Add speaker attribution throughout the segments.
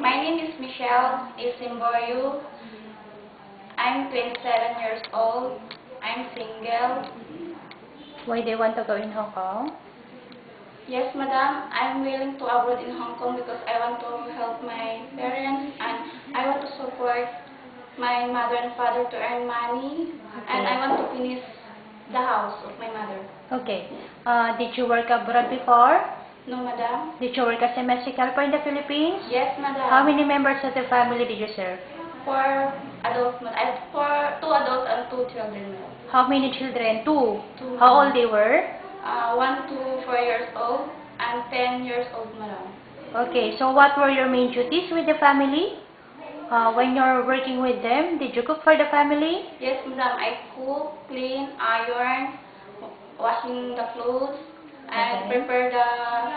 Speaker 1: My name is Michelle Isimboyu. I'm 27 years old. I'm single.
Speaker 2: Why do you want to go in Hong Kong?
Speaker 1: Yes, madam, I'm willing to abroad in Hong Kong because I want to help my parents and I want to support my mother and father to earn money and I want to finish the house of my mother.
Speaker 2: Okay. Did you work abroad before?
Speaker 1: No, madam?
Speaker 2: Did you work as a domestic helper in the Philippines?
Speaker 1: Yes, madam.
Speaker 2: How many members of the family did you serve?
Speaker 1: 4 adults, madam. For 2 adults and 2 children, madam.
Speaker 2: How many children? Two.
Speaker 1: Two.
Speaker 2: How old they were?
Speaker 1: 1 to 4 years old and 10 years old, madam.
Speaker 2: Okay, so what were your main duties with the family? When you're working with them, did you cook for the family?
Speaker 1: Yes, madam. I cook, clean, iron, washing the clothes, and
Speaker 2: Okay.
Speaker 1: prepare the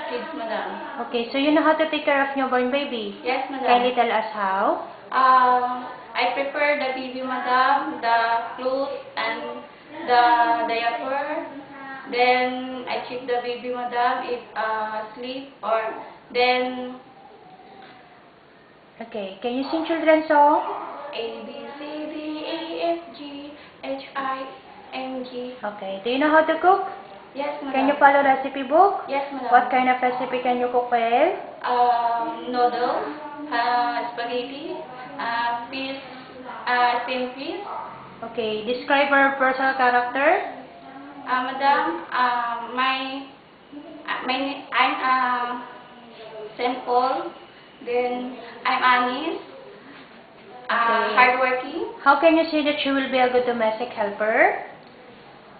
Speaker 1: kids, madam.
Speaker 2: Okay, so you know how to take care of newborn baby?
Speaker 1: Yes,
Speaker 2: Can
Speaker 1: madam.
Speaker 2: you tell us how?
Speaker 1: I prepare the baby, madam, the clothes and the diaper. Then I check the baby, madam, if sleep or then
Speaker 2: Okay, can you sing children's song?
Speaker 1: A B C D E F G H I M G.
Speaker 2: Okay, do you know how to cook?
Speaker 1: Yes, madam.
Speaker 2: Can you follow recipe book?
Speaker 1: Yes, madam.
Speaker 2: What kind of recipe can you cook well?
Speaker 1: Noodles, spaghetti, fish, steamed fish.
Speaker 2: Okay, describe her personal character.
Speaker 1: Madam, I'm Saint Paul. Then I'm honest,
Speaker 2: Okay.
Speaker 1: hardworking.
Speaker 2: How can you say that you will be a good domestic helper?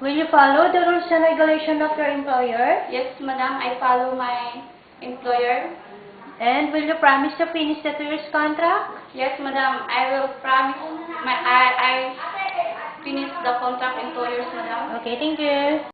Speaker 2: Will you follow the rules and regulation of your employer?
Speaker 1: Yes, madam, I follow my employer.
Speaker 2: And will you promise to finish the 2 years contract?
Speaker 1: Yes, madam, I will promise I finish the contract in 2 years, madam.
Speaker 2: Okay, thank you.